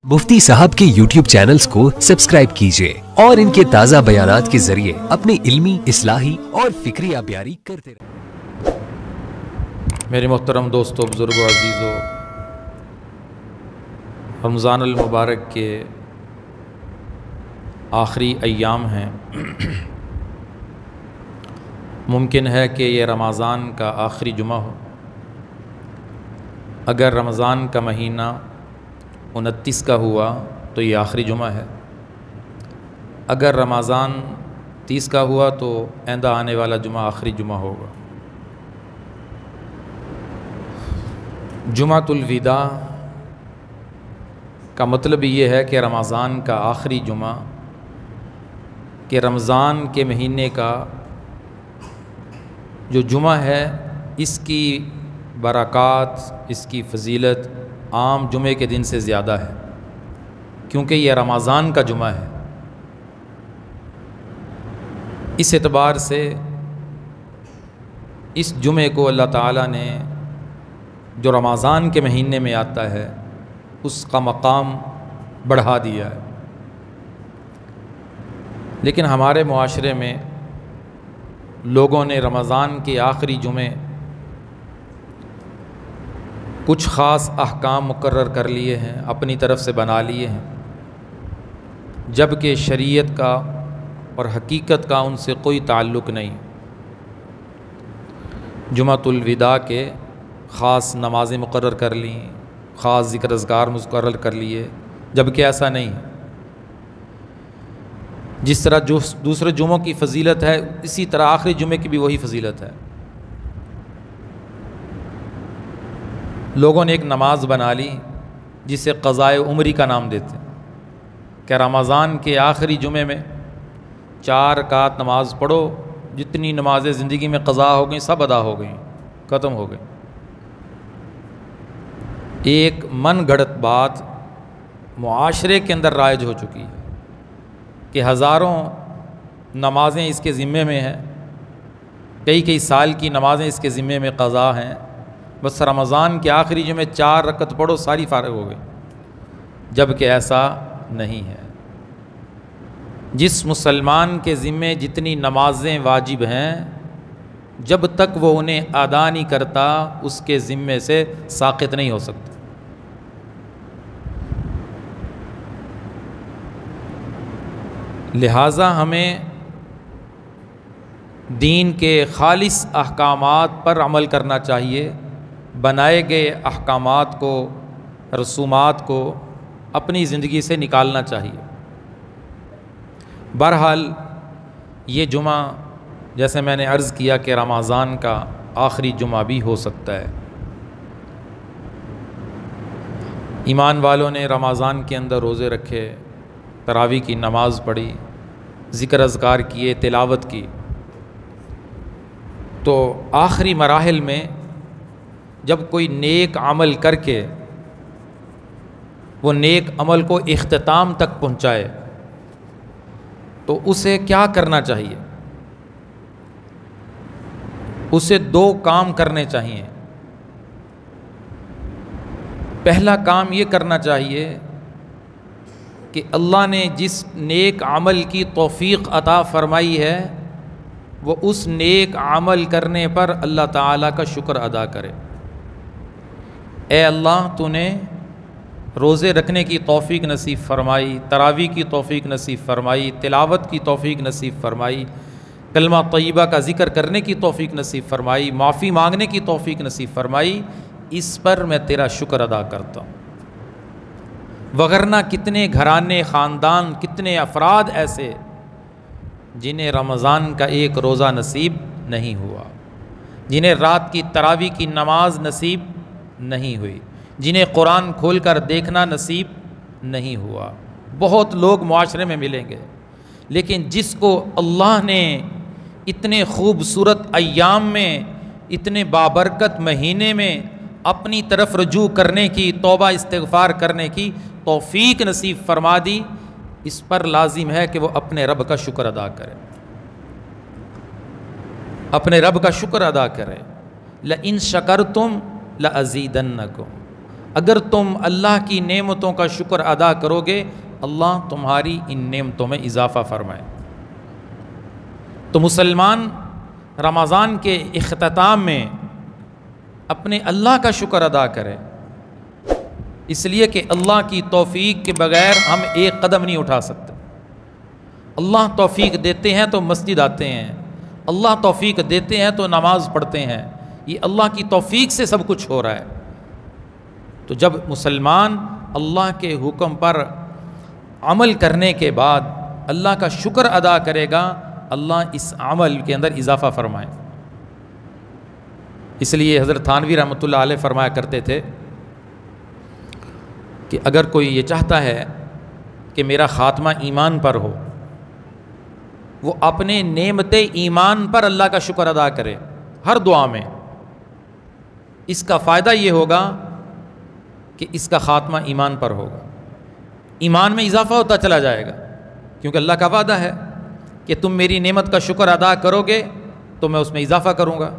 مفتی صاحب کے YouTube channels کو سبسکرائب کیجئے اور ان کے تازہ بیانات کے ذریعے اپنے علمی، اصلاحی اور فکری آبیاری کرتے رہیں۔ میرے محترم دوستو، بزرگوں، عزیزو، رمضان المبارک کے آخری ایام ہیں۔ ممکن ہے کہ یہ رمضان کا آخری جمعہ ہو۔ اگر رمضان کا مہینہ 29 کا ہوا تو یہ آخری جمعہ ہے۔ اگر رمضان 30 کا ہوا تو آئندہ آنے والا جمعہ آخری جمعہ ہوگا۔ جمعۃ الوداع کا مطلب یہ ہے کہ رمضان کا آخری جمعہ، کہ رمضان کے مہینے کا جو جمعہ ہے اس کی برکات، اس کی فضیلت عام جمعے کے دن سے زیادہ ہے، کیونکہ یہ رمضان کا جمعہ ہے۔ اس اعتبار سے اس جمعے کو اللہ تعالیٰ نے جو رمضان کے مہینے میں آتا ہے اس کا مقام بڑھا دیا ہے۔ لیکن ہمارے معاشرے میں لوگوں نے رمضان کے آخری جمعے کچھ خاص احکام مقرر کر لیے ہیں، اپنی طرف سے بنا لیے ہیں، جبکہ شریعت کا اور حقیقت کا ان سے کوئی تعلق نہیں۔ جمعۃ الوداع کے خاص نمازیں مقرر کر لیں، خاص ذکر اذکار مقرر کر لیے، جبکہ ایسا نہیں ہے۔ جس طرح جو دوسرے جمعوں کی فضیلت ہے، اسی طرح آخری جمعے کی بھی وہی فضیلت ہے۔ لوگوں نے ایک نماز بنا لی جسے قضائے عمری کا نام دیتے ہیں، کہ رمضان کے آخری جمعے میں 4 رکعت نماز پڑھو، جتنی نمازیں زندگی میں قضا ہو گئیں سب ادا ہو گئیں، ختم ہو گئیں۔ ایک من گھڑت بات معاشرے کے اندر رائج ہو چکی ہے کہ ہزاروں نمازیں اس کے ذمے میں ہیں، کئی سال کی نمازیں اس کے ذمے میں قضا ہیں، بس رمضان کے آخری جمعے 4 رکعت پڑھو ساری فارغ ہو گئی، جبکہ ایسا نہیں ہے۔ جس مسلمان کے ذمے جتنی نمازیں واجب ہیں، جب تک وہ انہیں ادا نہیں کرتا اس کے ذمے سے ساقط نہیں ہو سکتا۔ لہٰذا ہمیں دین کے خالص احکامات پر عمل کرنا چاہیے، بنائے گئے احکامات کو، رسومات کو اپنی زندگی سے نکالنا چاہیے۔ بہرحال یہ جمعہ، جیسے میں نے عرض کیا کہ رمضان کا آخری جمعہ بھی ہو سکتا ہے۔ ایمان والوں نے رمضان کے اندر روزے رکھے، تراویح کی نماز پڑھی، ذکر اذکار کیے، تلاوت کی، تو آخری مراحل میں جب کوئی نیک عمل کر کے وہ نیک عمل کو اختتام تک پہنچائے تو اسے کیا کرنا چاہیے؟ اسے 2 کام کرنے چاہیے۔ پہلا کام یہ کرنا چاہیے کہ اللہ نے جس نیک عمل کی توفیق عطا فرمائی ہے وہ اس نیک عمل کرنے پر اللہ تعالیٰ کا شکر ادا کرے۔ اے اللہ، تو نے روزے رکھنے کی توفیق نصیب فرمائی، تراویح کی توفیق نصیب فرمائی، تلاوت کی توفیق نصیب فرمائی، کلمہ طیبہ کا ذکر کرنے کی توفیق نصیب فرمائی، معافی مانگنے کی توفیق نصیب فرمائی، اس پر میں تیرا شکر ادا کرتا ہوں۔ وگرنہ کتنے گھرانے، خاندان، کتنے افراد ایسے جنہیں رمضان کا ایک روزہ نصیب نہیں ہوا، جنہیں رات کی تراویح کی نماز نصیب نہیں ہوئی، جنہیں قرآن کھول کر دیکھنا نصیب نہیں ہوا۔ بہت لوگ معاشرے میں ملیں گے، لیکن جس کو اللہ نے اتنے خوبصورت ایام میں، اتنے بابرکت مہینے میں اپنی طرف رجوع کرنے کی، توبہ استغفار کرنے کی توفیق نصیب فرما دی، اس پر لازم ہے کہ وہ اپنے رب کا شکر ادا کرے، اپنے رب کا شکر ادا کرے۔ لَإِن شَكَرْتُمْ لَأَزِيدَنَّكُمْ، اگر تم اللہ کی نعمتوں کا شکر ادا کرو گے اللہ تمہاری ان نعمتوں میں اضافہ فرمائے۔ تو مسلمان رمضان کے اختتام میں اپنے اللہ کا شکر ادا کرے، اس لیے کہ اللہ کی توفیق کے بغیر ہم ایک قدم نہیں اٹھا سکتے۔ اللہ توفیق دیتے ہیں تو مسجد آتے ہیں، اللہ توفیق دیتے ہیں تو نماز پڑھتے ہیں، یہ اللہ کی توفیق سے سب کچھ ہو رہا ہے۔ تو جب مسلمان اللہ کے حکم پر عمل کرنے کے بعد اللہ کا شکر ادا کرے گا اللہ اس عمل کے اندر اضافہ فرمائے۔ اس لیے حضرت تھانوی رحمۃ اللہ علیہ فرمایا کرتے تھے کہ اگر کوئی یہ چاہتا ہے کہ میرا خاتمہ ایمان پر ہو، وہ اپنے نعمت ایمان پر اللہ کا شکر ادا کرے ہر دعا میں، اس کا فائدہ یہ ہوگا کہ اس کا خاتمہ ایمان پر ہوگا، ایمان میں اضافہ ہوتا چلا جائے گا، کیونکہ اللہ کا وعدہ ہے کہ تم میری نعمت کا شکر ادا کرو گے تو میں اس میں اضافہ کروں گا۔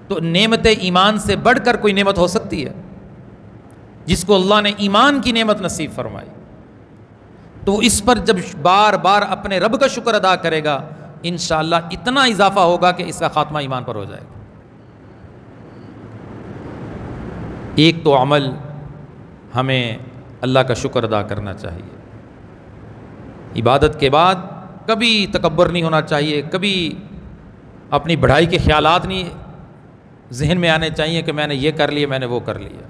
تو نعمت ایمان سے بڑھ کر کوئی نعمت ہو سکتی ہے؟ جس کو اللہ نے ایمان کی نعمت نصیب فرمائی تو اس پر جب بار بار اپنے رب کا شکر ادا کرے گا انشاءاللہ اتنا اضافہ ہوگا کہ اس کا خاتمہ ایمان پر ہو جائے گا۔ ایک تو عمل ہمیں اللہ کا شکر ادا کرنا چاہیے، عبادت کے بعد کبھی تکبر نہیں ہونا چاہیے، کبھی اپنی بڑائی کے خیالات نہیں ذہن میں آنے چاہیے کہ میں نے یہ کر لیا، میں نے وہ کر لیا،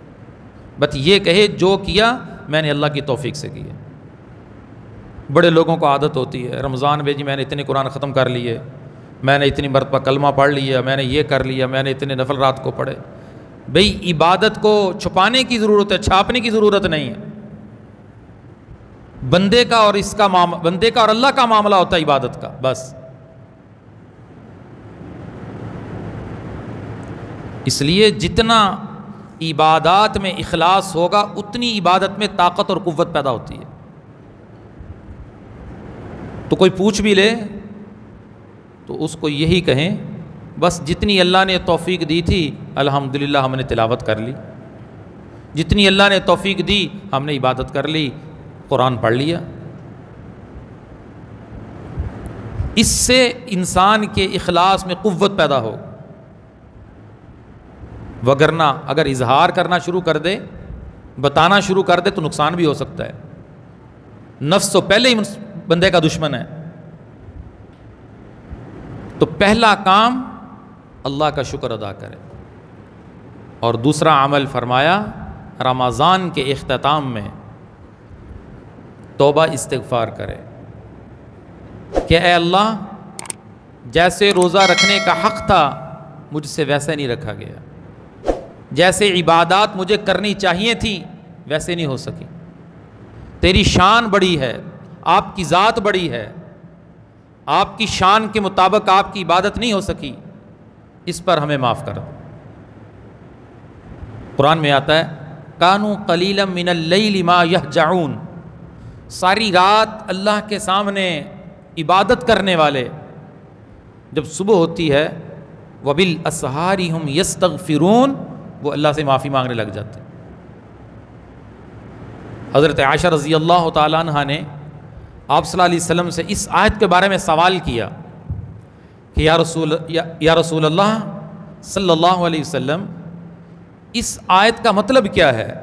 بس یہ کہے جو کیا میں نے اللہ کی توفیق سے کیا۔ بڑے لوگوں کو عادت ہوتی ہے رمضان میں جی میں نے اتنے قرآن ختم کر لیے، میں نے اتنی مرتبہ کلمہ پڑھ لیا، میں نے یہ کر لیا، میں نے اتنے نفل رات کو پڑھے۔ بھئی عبادت کو چھپانے کی ضرورت ہے، چھاپنے کی ضرورت نہیں ہے۔ بندے کا اور بندے کا اور اللہ کا معاملہ ہوتا ہے عبادت کا، بس۔ اس لیے جتنا عبادات میں اخلاص ہوگا اتنی عبادت میں طاقت اور قوت پیدا ہوتی ہے۔ تو کوئی پوچھ بھی لے تو اس کو یہی کہیں بس جتنی اللہ نے توفیق دی تھی الحمدللہ ہم نے تلاوت کر لی، جتنی اللہ نے توفیق دی ہم نے عبادت کر لی، قرآن پڑھ لیا۔ اس سے انسان کے اخلاص میں قوت پیدا ہو، وگرنہ اگر اظہار کرنا شروع کر دے، بتانا شروع کر دے تو نقصان بھی ہو سکتا ہے۔ نفس تو پہلے ہی بندے کا دشمن ہے۔ تو پہلا کام اللہ کا شکر ادا کرے، اور دوسرا عمل فرمایا رمضان کے اختتام میں توبہ استغفار کرے کہ اے اللہ جیسے روزہ رکھنے کا حق تھا مجھ سے ویسے نہیں رکھا گیا، جیسے عبادات مجھے کرنی چاہیے تھی ویسے نہیں ہو سکی، تیری شان بڑی ہے، آپ کی ذات بڑی ہے، آپ کی شان کے مطابق آپ کی عبادت نہیں ہو سکی، اس پر ہمیں معاف کر دو۔ قرآن میں آتا ہے کانوا قلیلا من اللیل ما یہجعون، ساری رات اللہ کے سامنے عبادت کرنے والے جب صبح ہوتی ہے وبالاسحار ہم یستغفرون، وہ اللہ سے معافی مانگنے لگ جاتے ہیں۔ حضرت عائشہ رضی اللہ تعالیٰ عنہ نے آپ صلی اللہ علیہ وسلم سے اس آیت کے بارے میں سوال کیا کہ یا رسول اللہ صلی اللہ علیہ وسلم اس آیت کا مطلب کیا ہے؟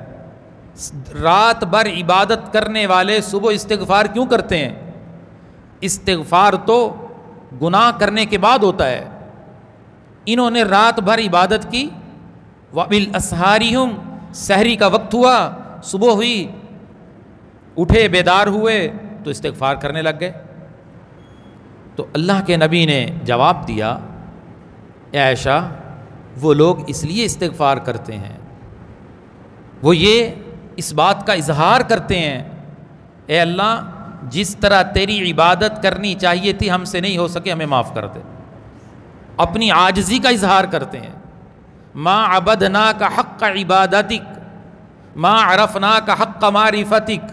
رات بھر عبادت کرنے والے صبح استغفار کیوں کرتے ہیں؟ استغفار تو گناہ کرنے کے بعد ہوتا ہے، انہوں نے رات بھر عبادت کی، وَبِالْأَسْحَارِ هُمْ، سحری کا وقت ہوا، صبح ہوئی، اٹھے بیدار ہوئے تو استغفار کرنے لگ گئے۔ تو اللہ کے نبی نے جواب دیا اے عائشہ وہ لوگ اس لیے استغفار کرتے ہیں، وہ یہ اس بات کا اظہار کرتے ہیں اے اللہ جس طرح تیری عبادت کرنی چاہیے تھی ہم سے نہیں ہو سکے، ہمیں معاف کر دے، اپنی عاجزی کا اظہار کرتے ہیں۔ ما عبدناک حق عبادتک ما عرفناک حق معرفتک،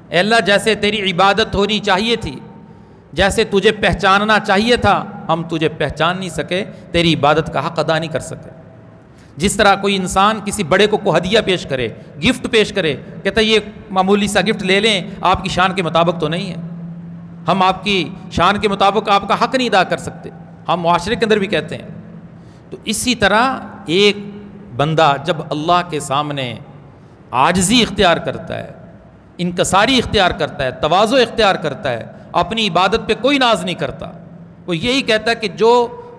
اے اللہ جیسے تیری عبادت ہونی چاہیے تھی، جیسے تجھے پہچاننا چاہیے تھا، ہم تجھے پہچان نہیں سکے، تیری عبادت کا حق ادا نہیں کر سکے۔ جس طرح کوئی انسان کسی بڑے کو ہدیہ پیش کرے، گفٹ پیش کرے، کہتا ہے یہ معمولی سا گفٹ لے لیں، آپ کی شان کے مطابق تو نہیں ہے، ہم آپ کی شان کے مطابق آپ کا حق نہیں ادا کر سکتے، ہم معاشرے کے اندر بھی کہتے ہیں۔ تو اسی طرح ایک بندہ جب اللہ کے سامنے عاجزی اختیار کرتا ہے، انکساری اختیار کرتا ہے، تواضع اختیار کرتا ہے، اپنی عبادت پہ کوئی ناز نہیں کرتا، وہ یہی کہتا ہے کہ جو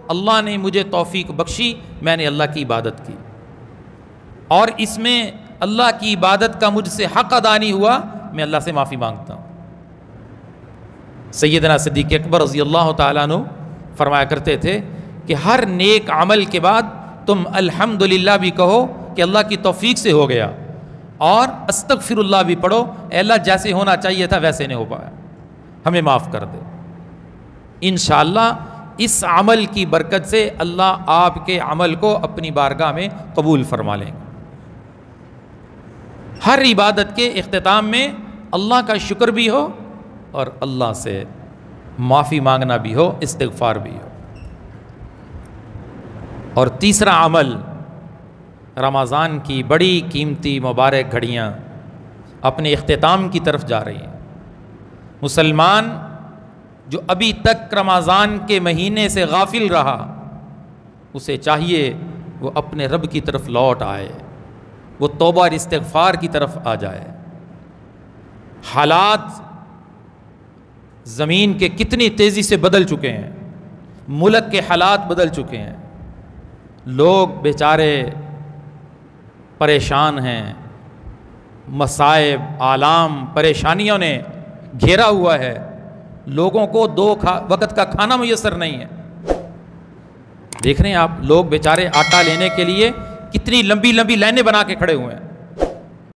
اللہ نے مجھے توفیق بخشی میں نے اللہ کی عبادت کی، اور اس میں اللہ کی عبادت کا مجھ سے حق ادا نہیں ہوا، میں اللہ سے معافی مانگتا ہوں۔ سیدنا صدیق اکبر رضی اللہ تعالیٰ عنہ فرمایا کرتے تھے کہ ہر نیک عمل کے بعد تم الحمدللہ بھی کہو کہ اللہ کی توفیق سے ہو گیا، اور استغفر اللہ بھی پڑھو، اے اللہ جیسے ہونا چاہیے تھا ویسے نہیں ہو پایا، ہمیں معاف کر دے۔ انشاءاللہ اس عمل کی برکت سے اللہ آپ کے عمل کو اپنی بارگاہ میں قبول فرما لیں گے۔ ہر عبادت کے اختتام میں اللہ کا شکر بھی ہو اور اللہ سے معافی مانگنا بھی ہو، استغفار بھی ہو۔ اور تیسرا عمل، رمضان کی بڑی قیمتی مبارک گھڑیاں اپنے اختتام کی طرف جا رہی ہیں۔ مسلمان جو ابھی تک رمضان کے مہینے سے غافل رہا، اسے چاہیے وہ اپنے رب کی طرف لوٹ آئے، وہ توبہ اور استغفار کی طرف آ جائے۔ حالات زمین کے کتنی تیزی سے بدل چکے ہیں، ملک کے حالات بدل چکے ہیں، لوگ بیچارے پریشان ہیں، مصائب، آلام، پریشانیوں نے گھیرا ہوا ہے، لوگوں کو دو وقت کا کھانا میسر نہیں ہے۔ دیکھ رہے ہیں آپ، لوگ بیچارے آٹا لینے کے لیے کتنی لمبی لمبی لائنیں بنا کے کھڑے ہوئے ہیں۔